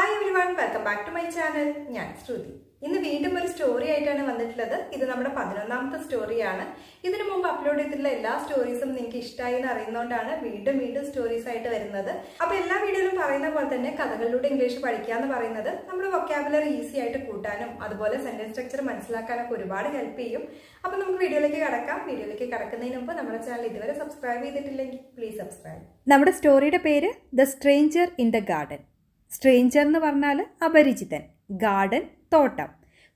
Hi everyone, welcome back to my channel. ഞാൻ ശ്രുതി. ഇന്ന് വീണ്ടും ഒരു സ്റ്റോറി ആയിട്ടാണ് വന്നിട്ടുള്ളത്. ഇത് നമ്മുടെ 11ാമത്തെ സ്റ്റോറിയാണ്. ഇതിനു മുമ്പ് അപ്ലോഡ് ചെയ്തിട്ടുള്ള എല്ലാ സ്റ്റോറീസും നിങ്ങൾക്ക് ഇഷ്ടമായി എന്ന് അറിയുന്നതുകൊണ്ടാണ് വീണ്ടും സ്റ്റോറീസ് ആയിട്ട് വരുന്നത്. അപ്പൊ എല്ലാ വീഡിയോയിലും പറയുന്ന പോലെ തന്നെ കഥകളിലൂടെ ഇംഗ്ലീഷ് പഠിക്കുക എന്ന് പറയുന്നത് നമ്മുടെ വൊക്കാബുലറി ഈസി ആയിട്ട് കൂട്ടാനും അതുപോലെ സെന്റൻസ് സ്ട്രക്ചർ മനസ്സിലാക്കാനൊക്കെ ഒരുപാട് ഹെൽപ്പ് ചെയ്യും. അപ്പൊ നമുക്ക് വീഡിയോയിലേക്ക് കടക്കാം. വീഡിയോയിലേക്ക് കടക്കുന്നതിന് മുമ്പ് നമ്മുടെ ചാനൽ ഇതുവരെ സബ്സ്ക്രൈബ് ചെയ്തിട്ടില്ലെങ്കിൽ പ്ലീസ് സബ്സ്ക്രൈബ്. നമ്മുടെ സ്റ്റോറിയുടെ പേര് the stranger in the garden. Stranger എന്ന് പറഞ്ഞാൽ അപരിചിതൻ, ഗാർഡൻ തോട്ടം,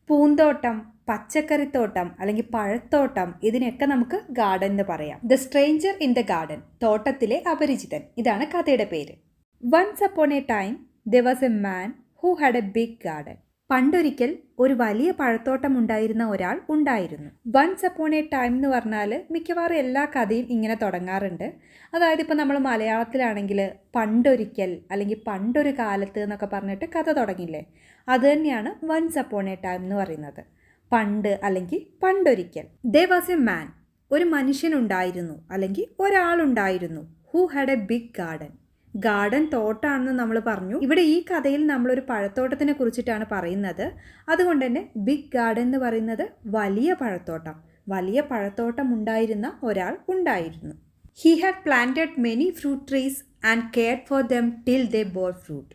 പൂന്തോട്ടം, പച്ചക്കറിത്തോട്ടം അല്ലെങ്കിൽ പഴത്തോട്ടം, ഇതിനൊക്കെ നമുക്ക് ഗാർഡൻ എന്ന് പറയാം. The stranger in the garden, തോട്ടത്തിലെ അപരിചിതൻ, ഇതാണ് കഥയുടെ പേര്. Once upon a time there was a man who had a big garden. പണ്ടൊരിക്കൽ ഒരു വലിയ പഴത്തോട്ടം ഉണ്ടായിരുന്ന ഒരാൾ ഉണ്ടായിരുന്നു. വൺസ് അപ്പോൺ എ ടൈം എന്ന് പറഞ്ഞാൽ മിക്കവാറും എല്ലാ കഥയും ഇങ്ങനെ തുടങ്ങാറുണ്ട്. അതായത് ഇപ്പോൾ നമ്മൾ മലയാളത്തിലാണെങ്കിൽ പണ്ടൊരിക്കൽ അല്ലെങ്കിൽ പണ്ടൊരു കാലത്ത് എന്നൊക്കെ പറഞ്ഞിട്ട് കഥ തുടങ്ങില്ലേ, അത് തന്നെയാണ് വൺസ് അപ്പോൺ എ ടൈം എന്ന് പറയുന്നത്. പണ്ട് അല്ലെങ്കിൽ പണ്ടൊരിക്കൽ. ദെർ വാസ് എ മാൻ, ഒരു മനുഷ്യനുണ്ടായിരുന്നു അല്ലെങ്കിൽ ഒരാളുണ്ടായിരുന്നു. Who had a big garden. Garden തോട്ടാണെന്ന് നമ്മൾ പറഞ്ഞു. ഇവിടെ ഈ കഥയിൽ നമ്മളൊരു പഴത്തോട്ടത്തിനെ കുറിച്ചിട്ടാണ് പറയുന്നത്. അതുകൊണ്ട് തന്നെ ബിഗ് ഗാർഡൻ എന്ന് പറയുന്നത് വലിയ പഴത്തോട്ടം. വലിയ പഴത്തോട്ടം ഉണ്ടായിരുന്ന ഒരാൾ ഉണ്ടായിരുന്നു. He had planted many fruit trees and cared for them till they bore fruit.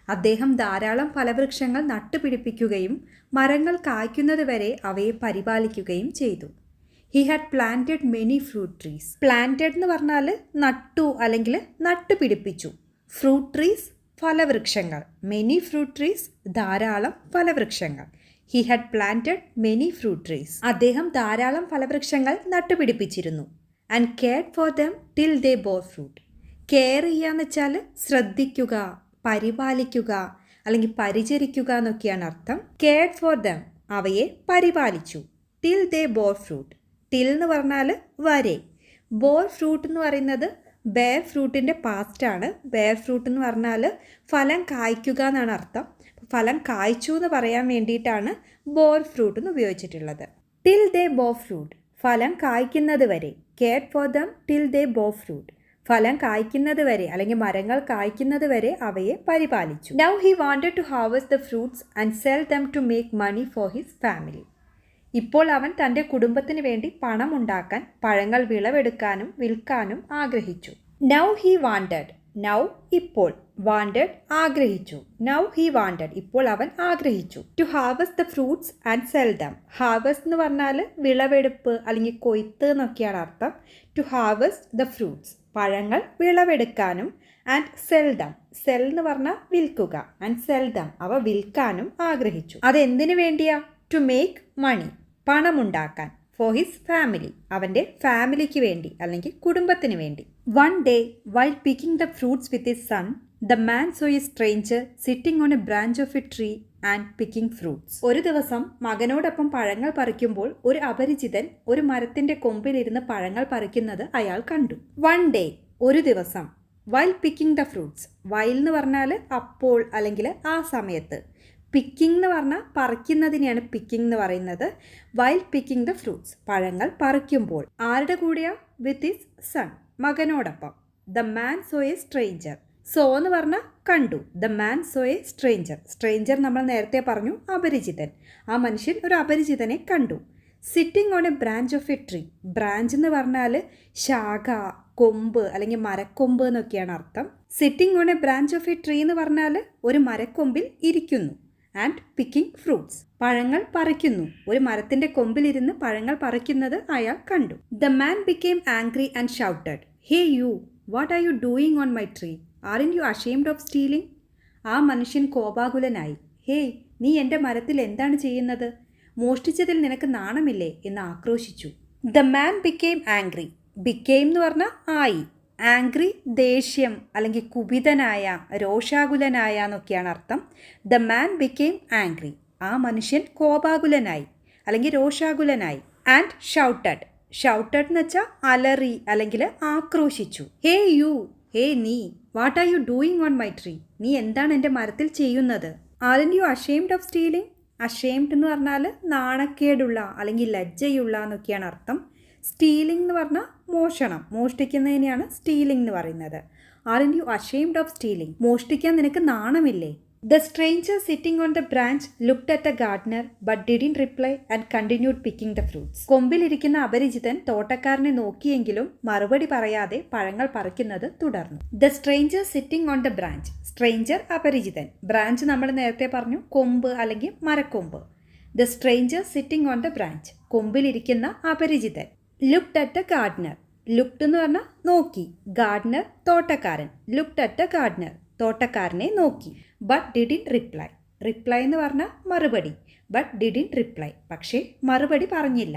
അദ്ദേഹം ധാരാളം ഫലവൃക്ഷങ്ങൾ നട്ടുപിടിപ്പിക്കുകയും മരങ്ങൾ കായ്ക്കുന്നത് വരെ അവയെ പരിപാലിക്കുകയും ചെയ്തു. He had planted many fruit trees. Planted എന്ന് പറഞ്ഞാൽ നട്ടു അല്ലെങ്കിൽ നട്ടുപിടിപ്പിച്ചു. ഫ്രൂട്ട് ട്രീസ് ഫലവൃക്ഷങ്ങൾ. മെനി ഫ്രൂട്ട് ട്രീസ് ധാരാളം ഫലവൃക്ഷങ്ങൾ. He had planted many fruit trees. അദ്ദേഹം ധാരാളം ഫലവൃക്ഷങ്ങൾ നട്ടുപിടിപ്പിച്ചിരുന്നു. And cared for them till they bore fruit. Care ചെയ്യാന്ന് വെച്ചാൽ ശ്രദ്ധിക്കുക, പരിപാലിക്കുക അല്ലെങ്കിൽ പരിചരിക്കുക എന്നൊക്കെയാണ് അർത്ഥം. കെയർഡ് ഫോർ ദം, അവയെ പരിപാലിച്ചു. Till they bore fruit. Till എന്ന് പറഞ്ഞാൽ വരെ. ബോർ ഫ്രൂട്ട് എന്ന് പറയുന്നത് ബെയർ ഫ്രൂട്ടിൻ്റെ പാസ്റ്റാണ്. ബെയർ ഫ്രൂട്ട് എന്ന് പറഞ്ഞാൽ ഫലം കായ്ക്കുക എന്നാണ് അർത്ഥം. ഫലം കായ്ച്ചു എന്ന് പറയാൻ വേണ്ടിയിട്ടാണ് ബോർ ഫ്രൂട്ട് എന്ന് ഉപയോഗിച്ചിട്ടുള്ളത്. ടിൽ ദേ ബോർ ഫ്രൂട്ട്, ഫലം കായ്ക്കുന്നത് വരെ. Care for them till they bore fruit, ഫലം കായ്ക്കുന്നത് വരെ അല്ലെങ്കിൽ മരങ്ങൾ കായ്ക്കുന്നത് വരെ അവയെ പരിപാലിച്ചു. Now he wanted to harvest the fruits and sell them to make money for his family. ഇപ്പോൾ അവൻ തൻ്റെ കുടുംബത്തിന് വേണ്ടി പണം ഉണ്ടാക്കാൻ പഴങ്ങൾ വിളവെടുക്കാനും വിൽക്കാനും ആഗ്രഹിച്ചു. നൗ ഹി വാണ്ടഡ്, നൗ ഇപ്പോൾ, വാണ്ടഡ് ആഗ്രഹിച്ചു. നൗ ഹി വാണ്ടഡ്, ഇപ്പോൾ അവൻ ആഗ്രഹിച്ചു. To harvest the fruits and sell them. Harvest എന്ന് പറഞ്ഞാൽ വിളവെടുപ്പ് അല്ലെങ്കിൽ കൊയ്ത്ത് എന്നൊക്കെയാണ് അർത്ഥം. ടു ഹാർവസ്റ്റ് ദ ഫ്രൂട്ട്സ്, പഴങ്ങൾ വിളവെടുക്കാനും. ആൻഡ് സെൽ ദം, സെൽ എന്ന് പറഞ്ഞാൽ വിൽക്കുക. ആൻഡ് സെൽ ദം, അവ വിൽക്കാനും ആഗ്രഹിച്ചു. അതെന്തിനു വേണ്ടിയാ? ടു മേക്ക് മണി, പണമുണ്ടാക്കാൻ. ഫോർ ഹിസ് ഫാമിലി, അവൻ്റെ ഫാമിലിക്ക് വേണ്ടി അല്ലെങ്കിൽ കുടുംബത്തിന് വേണ്ടി. One day while picking the fruits with his son the man saw a stranger sitting on a branch of a tree and picking fruits. ഒരു ദിവസം മകനോടൊപ്പം പഴങ്ങൾ പറിക്കുമ്പോൾ ഒരു അപരിചിതൻ ഒരു മരത്തിൻ്റെ കൊമ്പിലിരുന്ന് പഴങ്ങൾ പറിക്കുന്നത് അയാൾ കണ്ടു. വൺ ഡേ, ഒരു ദിവസം. While picking the fruits, while എന്ന് പറഞ്ഞാൽ അപ്പോൾ അല്ലെങ്കിൽ ആ സമയത്ത്. പിക്കിംഗ് എന്ന് പറഞ്ഞാൽ പറിക്കുന്നതിനെയാണ് പിക്കിംഗ് എന്ന് പറയുന്നത്. വൈൽ പിക്കിംഗ് ദ ഫ്രൂട്ട്സ്, പഴങ്ങൾ പറിക്കുമ്പോൾ. ആരുടെ കൂടെയാ? വിത്ത് ഹിസ് സൺ, മകനോടൊപ്പം. The man saw a stranger. Saw എന്ന് പറഞ്ഞാൽ കണ്ടു. The man saw a stranger. Stranger നമ്മൾ നേരത്തെ പറഞ്ഞു അപരിചിതൻ. ആ മനുഷ്യൻ ഒരു അപരിചിതനെ കണ്ടു. Sitting on a branch of a tree. Branch എന്ന് പറഞ്ഞാൽ ശാഖ, കൊമ്പ് അല്ലെങ്കിൽ മരക്കൊമ്പ് എന്നൊക്കെയാണ് അർത്ഥം. Sitting on a branch of a tree എന്ന് പറഞ്ഞാൽ ഒരു മരക്കൊമ്പിൽ ഇരിക്കുന്നു. ആൻഡ് പിക്കിംഗ് ഫ്രൂട്ട്സ്, പഴങ്ങൾ പറിക്കുന്നു. ഒരു മരത്തിൻ്റെ കൊമ്പിലിരുന്ന് പഴങ്ങൾ പറിക്കുന്നത് അയാൾ കണ്ടു. The man became angry and shouted, hey you, what are you doing on my tree? Aren't you ashamed of stealing? ആ മനുഷ്യൻ കോപാകുലനായി. ഹേയ്, നീ എൻ്റെ മരത്തിൽ എന്താണ് ചെയ്യുന്നത്? മോഷ്ടിച്ചതിൽ നിനക്ക് നാണമില്ലേ എന്ന് ആക്രോശിച്ചു. The man became angry. Became എന്ന് പറഞ്ഞാൽ ആയി. ആംഗ്രി ദേഷ്യം അല്ലെങ്കിൽ കുപിതനായ, രോഷാകുലനായ എന്നൊക്കെയാണ് അർത്ഥം. ദ മാൻ ബിക്കെയിം ആംഗ്രി, ആ മനുഷ്യൻ കോപാകുലനായി അല്ലെങ്കിൽ രോഷാകുലനായി. ആൻഡ് ഷൗട്ടഡ്, ഷൗട്ടഡ് എന്ന് വെച്ചാൽ അലറി അല്ലെങ്കിൽ ആക്രോശിച്ചു. ഹേ യു, ഹേ നീ, what are you doing on my tree? നീ എന്താണ് എൻ്റെ മരത്തിൽ ചെയ്യുന്നത്? Aren't you ashamed of stealing? Ashamed എന്ന് പറഞ്ഞാൽ നാണക്കേടുള്ള അല്ലെങ്കിൽ ലജ്ജയുള്ള എന്നൊക്കെയാണ് അർത്ഥം. സ്റ്റീലിംഗ് എന്ന് പറഞ്ഞാൽ മോഷണം, മോഷ്ടിക്കുന്നതിനെയാണ് സ്റ്റീലിംഗ് എന്ന് പറയുന്നത്. Are you ashamed of stealing? മോഷ്ടിക്കാൻ നിനക്ക് നാണമില്ലേ? The stranger sitting on the branch looked at the gardener but didn't reply and continued picking the fruits. കൊമ്പിലിരിക്കുന്ന അപരിചിതൻ തോട്ടക്കാരനെ നോക്കിയെങ്കിലും മറുപടി പറയാതെ പഴങ്ങൾ പറിക്കുന്നത് തുടർന്നു. The stranger sitting on the branch. Stranger അപരിചിതൻ. ബ്രാഞ്ച് നമ്മൾ നേരത്തെ പറഞ്ഞു കൊമ്പ് അല്ലെങ്കിൽ മരക്കൊമ്പ്. The stranger sitting on the branch. കൊമ്പിലിരിക്കുന്ന അപരിചിതൻ. Looked at the gardener. Looked എന്ന് പറഞ്ഞാൽ നോക്കി. Gardener തോട്ടക്കാരൻ. Looked at the gardener. തോട്ടക്കാരനെ നോക്കി. But didn't reply. റിപ്ലൈ എന്ന് പറഞ്ഞാൽ മറുപടി. But didn't reply. പക്ഷേ മറുപടി പറഞ്ഞില്ല.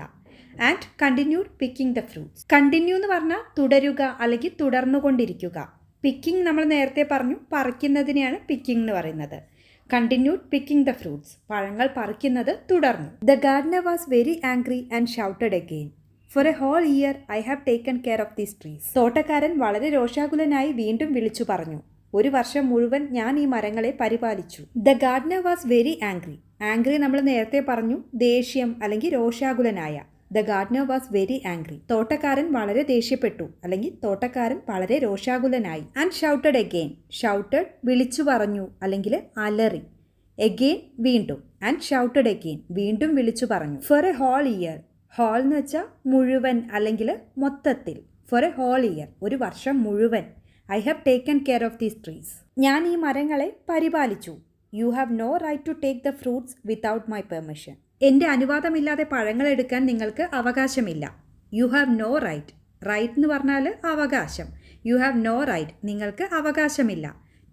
And continued picking the fruits. Continue എന്ന് പറഞ്ഞാൽ തുടരുക അല്ലെങ്കിൽ തുടർന്നുകൊണ്ടിരിക്കുക. പിക്കിംഗ് നമ്മൾ നേരത്തെ പറഞ്ഞു, പറിക്കുന്നതിനെയാണ് പിക്കിംഗ് എന്ന് പറയുന്നത്. Continued picking the fruits. പഴങ്ങൾ പറിക്കുന്നത് തുടർന്നു. The gardener was very angry and shouted again. For a whole year I have taken care of these trees. തോട്ടക്കാരൻ വളരെ രോഷാകുലനായി വീണ്ടും വിളിച്ചു പറഞ്ഞു, ഒരു വർഷം മുഴുവൻ ഞാൻ ഈ മരങ്ങളെ പരിപാലിച്ചു. The gardener was very angry. Angry നമ്മൾ നേരത്തെ പറഞ്ഞു ദേഷ്യം അല്ലെങ്കിൽ രോഷാകുലനായ. The gardener was very angry. തോട്ടക്കാരൻ വളരെ ദേഷ്യപ്പെട്ടു അല്ലെങ്കിൽ തോട്ടക്കാരൻ വളരെ രോഷാകുലനായി. And shouted again. ഷൗട്ടഡ് വിളിച്ചു പറഞ്ഞു അല്ലെങ്കിൽ അലറി. എഗെയിൻ വീണ്ടും. ആൻഡ് ഷൗട്ടഡ് അഗെയിൻ വീണ്ടും വിളിച്ചു പറഞ്ഞു. For a whole year. Whole എന്ന് വെച്ചാൽ മുഴുവൻ അല്ലെങ്കിൽ മൊത്തത്തിൽ. ഫോർ എ ഹോൾ ഇയർ ഒരു വർഷം മുഴുവൻ. I have taken care of these trees. ഞാൻ ഈ മരങ്ങളെ പരിപാലിച്ചു. You have no right to take the fruits without my permission. എൻ്റെ അനുവാദമില്ലാതെ പഴങ്ങൾ എടുക്കാൻ നിങ്ങൾക്ക് അവകാശമില്ല. You have no right. Right എന്ന് പറഞ്ഞാൽ അവകാശം. യു ഹാവ് നോ റൈറ്റ് നിങ്ങൾക്ക് അവകാശമില്ല.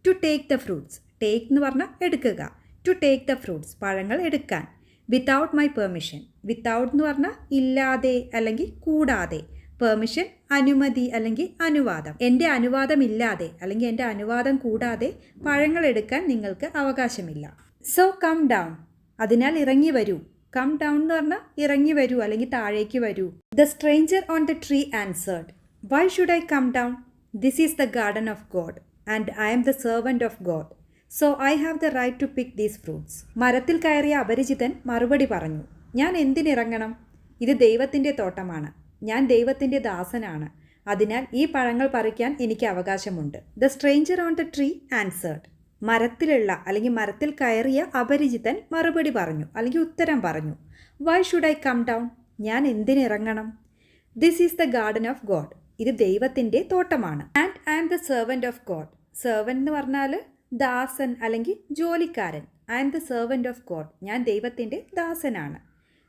To take the fruits. Take എന്ന് പറഞ്ഞാൽ എടുക്കുക. ടു ടേക്ക് ദ ഫ്രൂട്ട്സ് പഴങ്ങൾ എടുക്കാൻ. Without my permission. വിത്തൗട്ട് എന്ന് പറഞ്ഞാൽ ഇല്ലാതെ അല്ലെങ്കിൽ കൂടാതെ. പെർമിഷൻ അനുമതി അല്ലെങ്കിൽ അനുവാദം. എൻ്റെ അനുവാദമില്ലാതെ അല്ലെങ്കിൽ എൻ്റെ അനുവാദം കൂടാതെ പഴങ്ങൾ എടുക്കാൻ നിങ്ങൾക്ക് അവകാശമില്ല. So come down. അതിനാൽ ഇറങ്ങി വരൂ. കം ഡൗൺ എന്ന് പറഞ്ഞാൽ ഇറങ്ങി വരൂ അല്ലെങ്കിൽ താഴേക്ക് വരൂ. The stranger on the tree answered, why should I come down? This is the garden of God and I am the servant of God. So I have the right to pick these fruits. മരത്തിൽ കയറിയ അപരിചിതൻ മറുപടി പറഞ്ഞു, ഞാൻ എന്തിനിറങ്ങണം? ഇത് ദൈവത്തിൻ്റെ തോട്ടമാണ്. ഞാൻ ദൈവത്തിൻ്റെ ദാസനാണ്. അതിനാൽ ഈ പഴങ്ങൾ പറിക്കാൻ എനിക്ക് അവകാശമുണ്ട്. The stranger on the tree answered. മരത്തിലുള്ള അല്ലെങ്കിൽ മരത്തിൽ കയറിയ അപരിചിതൻ മറുപടി പറഞ്ഞു അല്ലെങ്കിൽ ഉത്തരം പറഞ്ഞു. Why should I come down? ഞാൻ എന്തിനിറങ്ങണം? This is the garden of God. ഇത് ദൈവത്തിൻ്റെ തോട്ടമാണ്. And I am the servant of God. Servant എന്ന് പറഞ്ഞാൽ ദാസൻ അല്ലെങ്കിൽ ജോലിക്കാരൻ. I am the servant of God. ഞാൻ ദൈവത്തിൻ്റെ ദാസനാണ്.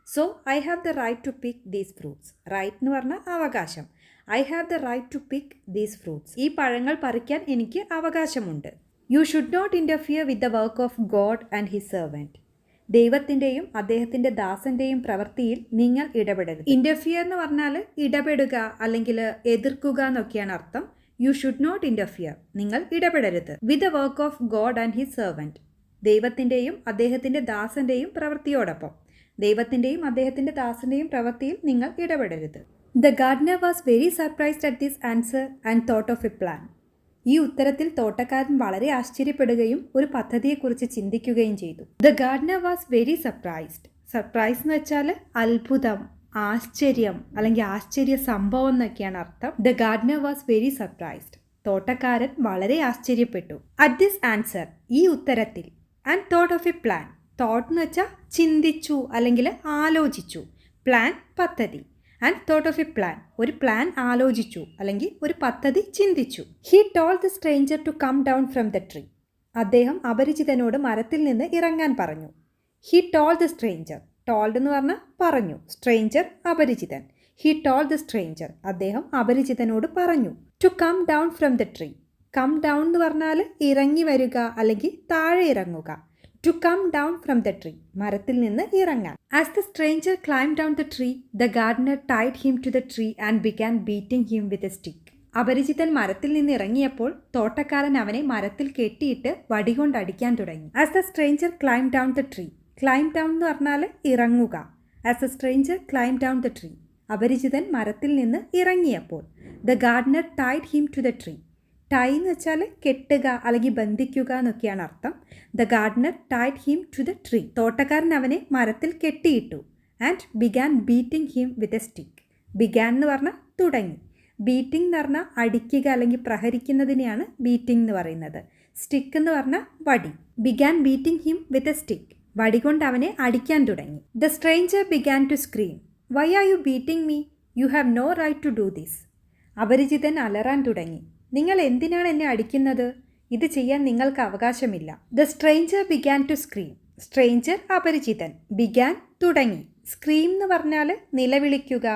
So I have the right to pick these fruits. Right എന്ന് പറഞ്ഞാൽ അവകാശം. I have the right to pick these fruits. ഈ പഴങ്ങൾ പറിക്കാൻ എനിക്ക് അവകാശമുണ്ട്. You should not interfere with the work of God and his servant. ദൈവത്തിൻ്റെയും അദ്ദേഹത്തിൻ്റെ ദാസൻ്റെയും പ്രവൃത്തിയിൽ നിങ്ങൾ ഇടപെടരുത്. ഇൻ്റർഫിയർ എന്ന് പറഞ്ഞാൽ ഇടപെടുക അല്ലെങ്കിൽ എതിർക്കുക എന്നൊക്കെയാണ് അർത്ഥം. You should not interfere. നിങ്ങൾ ഇടപെടരുത്. With the work of God and his servant. ദൈവത്തിൻ്റെയും അദ്ദേഹത്തിൻ്റെ ദാസൻ്റെയും പ്രവൃത്തിയോടൊപ്പം. ദൈവത്തിൻ്റെയും അദ്ദേഹത്തിൻ്റെ ദാസൻ്റെയും പ്രവൃത്തിയിൽ നിങ്ങൾ ഇടപെടരുത്. The gardener was very surprised at this answer and thought of a plan. ഈ ഉത്തരത്തിൽ തോട്ടക്കാരൻ വളരെ ആശ്ചര്യപ്പെടുകയും ഒരു പദ്ധതിയെക്കുറിച്ച് ചിന്തിക്കുകയും ചെയ്തു. The gardener was very surprised. Surprise എന്ന് വെച്ചാൽ അത്ഭുതം, ആശ്ചര്യം അല്ലെങ്കിൽ ആശ്ചര്യ സംഭവം എന്നൊക്കെയാണ് അർത്ഥം. The gardener was very surprised. തോട്ടക്കാരൻ വളരെ ആശ്ചര്യപ്പെട്ടു. At this answer. ഈ ഉത്തരത്തിൽ. And thought of a plan. Thought എന്ന് വെച്ചാൽ ചിന്തിച്ചു അല്ലെങ്കിൽ ആലോചിച്ചു. പ്ലാൻ പദ്ധതി. And thought of a plan. ഒരു പ്ലാൻ ആലോചിച്ചു അല്ലെങ്കിൽ ഒരു പദ്ധതി ചിന്തിച്ചു. He told the stranger to come down from the tree. അദ്ദേഹം അപരിചിതനോട് മരത്തിൽ നിന്ന് ഇറങ്ങാൻ പറഞ്ഞു. He told the stranger. Told എന്ന് പറഞ്ഞാൽ പറഞ്ഞു. സ്ട്രേഞ്ചർ അപരിചിതൻ. He told the stranger. അദ്ദേഹം അപരിചിതനോട് പറഞ്ഞു. To come down from the tree. Come down എന്ന് പറഞ്ഞാൽ ഇറങ്ങി വരിക അല്ലെങ്കിൽ താഴെ ഇറങ്ങുക. To come down from the tree. മരത്തിൽ നിന്ന് ഇറങ്ങാൻ. As the stranger climb down the tree, the gardener tied him to the tree and began beating him with a stick. അപരിചിതൻ മരത്തിൽ നിന്ന് ഇറങ്ങിയപ്പോൾ തോട്ടക്കാരൻ അവനെ മരത്തിൽ കെട്ടിയിട്ട് വടികൊണ്ട് അടിക്കാൻ തുടങ്ങി. As the stranger climb down the tree. Climb down എന്ന് പറഞ്ഞാൽ ഇറങ്ങുക. As the stranger climb down the tree. അപരിചിതൻ മരത്തിൽ നിന്ന് ഇറങ്ങിയപ്പോൾ. The gardener tied him to the tree. Tie എന്ന് വെച്ചാൽ കെട്ടുക അല്ലെങ്കിൽ ബന്ധിക്കുക എന്നൊക്കെയാണ് അർത്ഥം. The gardener tied him to the tree. തോട്ടക്കാരൻ അവനെ മരത്തിൽ കെട്ടിയിട്ടു. And began beating him with a stick. Began എന്ന് പറഞ്ഞാൽ തുടങ്ങി. ബീറ്റിംഗ് എന്ന് പറഞ്ഞാൽ അടിക്കുക അല്ലെങ്കിൽ പ്രഹരിക്കുന്നതിനെയാണ് ബീറ്റിംഗ് എന്ന് പറയുന്നത്. സ്റ്റിക്ക് എന്ന് പറഞ്ഞാൽ വടി. Began beating him with a stick. വടി കൊണ്ട് അവനെ അടിക്കാൻ തുടങ്ങി. The stranger began to scream. Why are you beating me? You have no right to do this. അപരിചിതൻ അലറാൻ തുടങ്ങി. നിങ്ങൾ എന്തിനാണ് എന്നെ അടിക്കുന്നത്? ഇത് ചെയ്യാൻ നിങ്ങൾക്ക് അവകാശമില്ല. The stranger began to scream. Stranger അപരിചിതൻ. ബിഗാൻ തുടങ്ങി. സ്ക്രീം എന്ന് പറഞ്ഞാൽ നിലവിളിക്കുക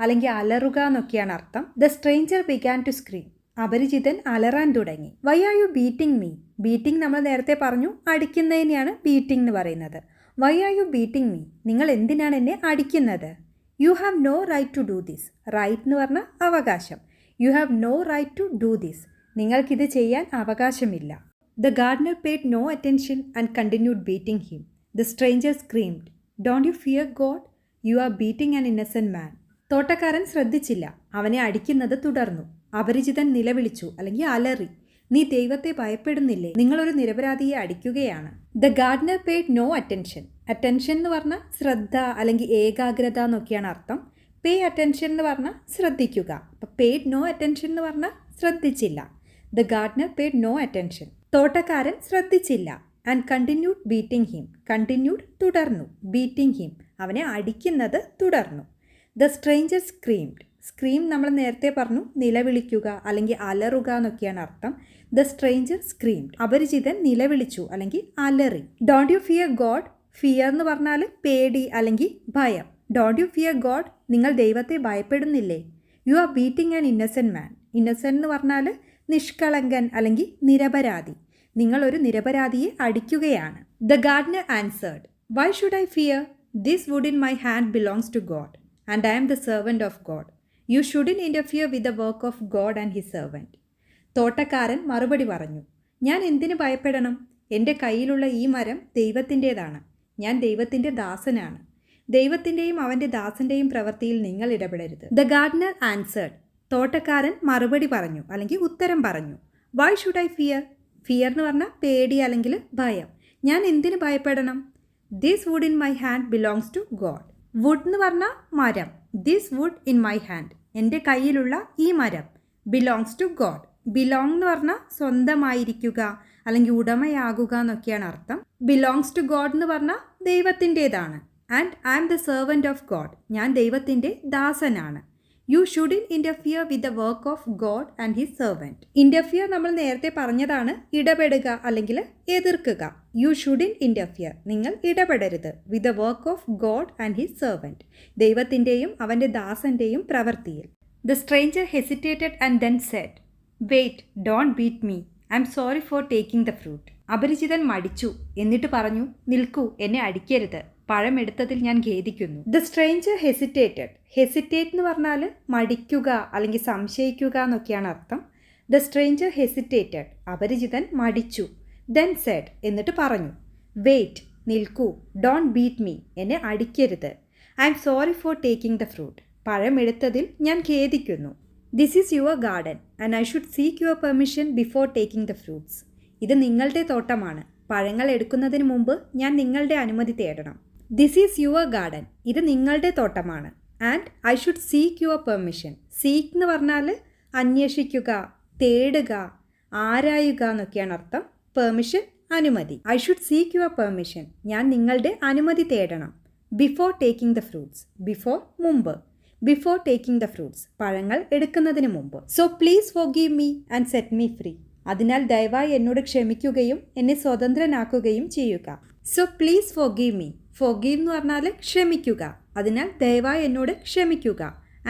അല്ലെങ്കിൽ അലറുക എന്നൊക്കെയാണ് അർത്ഥം. The stranger began to scream. അപരിചിതൻ അലറാൻ തുടങ്ങി. Why are you beating me? Beating നമ്മൾ നേരത്തെ പറഞ്ഞു, അടിക്കുന്നതിനെയാണ് ബീറ്റിംഗ് എന്ന് പറയുന്നത്. Why are you beating me? നിങ്ങൾ എന്തിനാണ് എന്നെ അടിക്കുന്നത്? You have no right to do this. Right എന്ന് പറഞ്ഞാൽ അവകാശം. You have no right to do this. നിങ്ങൾക്കിത് ചെയ്യാൻ അവകാശമില്ല. The gardener paid no attention and continued beating him. The stranger screamed, don't you fear God? You are beating an innocent man. തോട്ടക്കാരൻ ശ്രദ്ധിച്ചില്ല, അവനെ അടിക്കുന്നത് തുടർന്നു. അപരിചിതൻ നിലവിളിച്ചു അല്ലെങ്കിൽ അലറി, നീ ദൈവത്തെ ഭയപ്പെടുന്നില്ലേ? നിങ്ങളൊരു നിരപരാധിയെ അടിക്കുകയാണ്. The gardener paid no attention. Attention എന്ന് പറഞ്ഞാൽ ശ്രദ്ധ അല്ലെങ്കിൽ ഏകാഗ്രത എന്നൊക്കെയാണ് അർത്ഥം. പേ അറ്റൻഷൻ എന്ന് പറഞ്ഞാൽ ശ്രദ്ധിക്കുക. അപ്പം പെയ്ഡ് നോ അറ്റൻഷൻ എന്ന് പറഞ്ഞാൽ ശ്രദ്ധിച്ചില്ല. The gardener paid no attention. തോട്ടക്കാരൻ ശ്രദ്ധിച്ചില്ല. And continued beating him. Continued തുടർന്നു. ബീറ്റിംഗ് ഹിം അവനെ അടിക്കുന്നത് തുടർന്നു. The stranger screamed. സ്ക്രീം നമ്മൾ നേരത്തെ പറഞ്ഞു, നിലവിളിക്കുക അല്ലെങ്കിൽ അലറുക എന്നൊക്കെയാണ് അർത്ഥം. The stranger screamed. അപരിചിതൻ നിലവിളിച്ചു അല്ലെങ്കിൽ അലറി. Don't you fear God. Fear എന്ന് പറഞ്ഞാൽ പേടി അല്ലെങ്കിൽ ഭയം. Don't you fear God? നിങ്ങൾ ദൈവത്തെ ഭയപ്പെടുന്നില്ലേ? You are beating an innocent man. Innocent എന്ന് പറഞ്ഞാൽ നിഷ്കളങ്കൻ അല്ലെങ്കിൽ നിരപരാധി. നിങ്ങളൊരു നിരപരാധിയെ അടിക്കുകയാണ്. The gardener answered, why should I fear? This wood in my hand belongs to God and I am the servant of God. You shouldn't interfere with the work of God and his servant. തോട്ടക്കാരൻ മറുപടി പറഞ്ഞു, ഞാൻ എന്തിനു ഭയപ്പെടണം? എൻ്റെ കയ്യിലുള്ള ഈ മരം ദൈവത്തിൻ്റേതാണ്. ഞാൻ ദൈവത്തിൻ്റെ ദാസനാണ്. ദൈവത്തിൻ്റെയും അവൻ്റെ ദാസൻ്റെയും പ്രവൃത്തിയിൽ നിങ്ങൾ ഇടപെടരുത്. The gardener answered. തോട്ടക്കാരൻ മറുപടി പറഞ്ഞു അല്ലെങ്കിൽ ഉത്തരം പറഞ്ഞു. Why should I fear? Fear എന്ന് പറഞ്ഞാൽ പേടി അല്ലെങ്കിൽ ഭയം. ഞാൻ എന്തിനു ഭയപ്പെടണം? This wood in my hand belongs to God. Wood എന്ന് പറഞ്ഞാൽ മരം. This wood in my hand എൻ്റെ കയ്യിലുള്ള ഈ മരം. Belongs to God. ബിലോങ് എന്ന് പറഞ്ഞാൽ സ്വന്തമായിരിക്കുക അല്ലെങ്കിൽ ഉടമയാകുക എന്നൊക്കെയാണ് അർത്ഥം. ബിലോങ്സ് ടു ഗോഡ് എന്ന് പറഞ്ഞാൽ ദൈവത്തിൻ്റേതാണ്. And I am the servant of God. ഞാൻ ദൈവത്തിൻ്റെ ദാസനാണ്. You shouldn't interfere with the work of God and his servant. Interfere നമ്മൾ നേരത്തെ പറഞ്ഞതാണ്, ഇടപെടുക അല്ലെങ്കിൽ എതിർക്കുക. U shouldn't interfere. നിങ്ങൾ ഇടപെടരുത്. With the work of God and his servant. ദൈവത്തിൻ്റെയും അവൻ്റെ ദാസൻ്റെയും പ്രവൃത്തിയിൽ. The stranger hesitated and then said, wait, don't beat me. I am sorry for taking the fruit. അപരിചിതൻ മടിച്ചു. എന്നിട്ട് പറഞ്ഞു, നിൽക്കൂ, എന്നെ അടിക്കരുത്. പഴമെടുത്തതിൽ ഞാൻ ഖേദിക്കുന്നു. The stranger hesitated. ഹെസിറ്റേറ്റ് എന്ന് പറഞ്ഞാൽ മടിക്കുക അല്ലെങ്കിൽ സംശയിക്കുക എന്നൊക്കെയാണ് അർത്ഥം. The stranger hesitated. അപരിചിതൻ മടിച്ചു. Then said. എന്നിട്ട് പറഞ്ഞു, വെയിറ്റ്, നിൽക്കൂ, ഡോണ്ട് ബീറ്റ് മീ. എന്നെ അടിക്കരുത്. I am sorry for taking the fruit. പഴമെടുത്തതിൽ ഞാൻ ഖേദിക്കുന്നു. This is your garden and I should seek your permission before taking the fruits. ഇത് നിങ്ങളുടെ തോട്ടമാണ്. പഴങ്ങൾ എടുക്കുന്നതിന് മുമ്പ് ഞാൻ നിങ്ങളുടെ അനുമതി തേടണം. This is your garden. ഇത് നിങ്ങളുടെ തോട്ടമാണ്. And I should seek your permission. Seek എന്ന് പറഞ്ഞാൽ അന്വേഷിക്കുക, തേടുക, ആരായുക എന്നൊക്കെയാണ് അർത്ഥം. പെർമിഷൻ അനുമതി. I should seek your permission. ഞാൻ നിങ്ങളുടെ അനുമതി തേടണം. Before taking the fruits. Before മുമ്പ്. ബിഫോർ ടേക്കിംഗ് ദ ഫ്രൂട്ട്സ് പഴങ്ങൾ എടുക്കുന്നതിന് മുമ്പ്. So please forgive me and set me free. അതിനാൽ ദയവായി എന്നോട് ക്ഷമിക്കുകയും എന്നെ സ്വതന്ത്രനാക്കുകയും ചെയ്യുക. So please forgive me. Forgive എന്ന് പറഞ്ഞാൽ ക്ഷമിക്കുക. അതിനാൽ ദയവായി എന്നോട് ക്ഷമിക്കുക.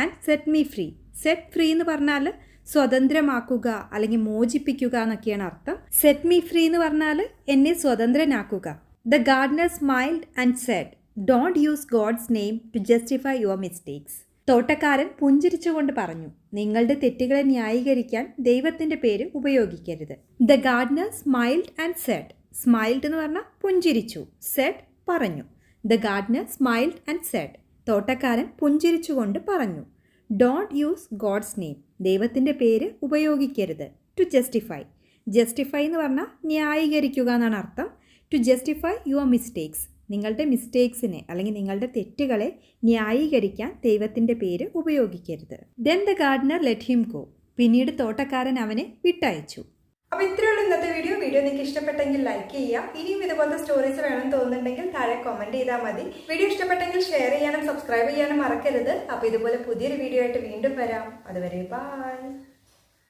And set me free. Set free എന്ന് പറഞ്ഞാൽ സ്വതന്ത്രമാക്കുക അല്ലെങ്കിൽ മോചിപ്പിക്കുക എന്നൊക്കെയാണ് അർത്ഥം. സെറ്റ് മീ ഫ്രീ എന്ന് പറഞ്ഞാൽ എന്നെ സ്വതന്ത്രനാക്കുക. The gardener smiled and said, don't use God's name to justify your mistakes. തോട്ടക്കാരൻ പുഞ്ചിരിച്ചുകൊണ്ട് പറഞ്ഞു, നിങ്ങളുടെ തെറ്റുകളെ ന്യായീകരിക്കാൻ ദൈവത്തിൻ്റെ പേര് ഉപയോഗിക്കരുത്. The gardener smiled and said. Smiled എന്ന് പറഞ്ഞാൽ പുഞ്ചിരിച്ചു. സെഡ് പറഞ്ഞു. The gardener smiled and said. തോട്ടക്കാരൻ പുഞ്ചിരിച്ചുകൊണ്ട് പറഞ്ഞു, ഡോണ്ട് യൂസ് ഗോഡ്സ് നെയിം. ദൈവത്തിൻ്റെ പേര് ഉപയോഗിക്കരുത്. To justify. ജസ്റ്റിഫൈ എന്ന് പറഞ്ഞാൽ ന്യായീകരിക്കുക എന്നാണ് അർത്ഥം. To justify your mistakes. നിങ്ങളുടെ മിസ്റ്റേക്സിനെ അല്ലെങ്കിൽ നിങ്ങളുടെ തെറ്റുകളെ ന്യായീകരിക്കാൻ ദൈവത്തിൻ്റെ പേര് ഉപയോഗിക്കരുത്. Then the gardener let him go. പിന്നീട് തോട്ടക്കാരൻ അവനെ വിട്ടയച്ചു. അപ്പോൾ ഇത്രയുള്ള ഇന്നത്തെ വീഡിയോ നിങ്ങൾക്ക് ഇഷ്ടപ്പെട്ടെങ്കിൽ ലൈക്ക് ചെയ്യുക. ഇനിയും ഇതുപോലത്തെ സ്റ്റോറീസ് വേണമെന്ന് തോന്നുന്നുണ്ടെങ്കിൽ താഴെ കമന്റ് ചെയ്താൽ മതി. വീഡിയോ ഇഷ്ടപ്പെട്ടെങ്കിൽ ഷെയർ ചെയ്യാനും സബ്സ്ക്രൈബ് ചെയ്യാനും മറക്കരുത്. അപ്പോൾ ഇതുപോലെ പുതിയൊരു വീഡിയോ ആയിട്ട് വീണ്ടും വരാം. അതുവരെ ബൈ.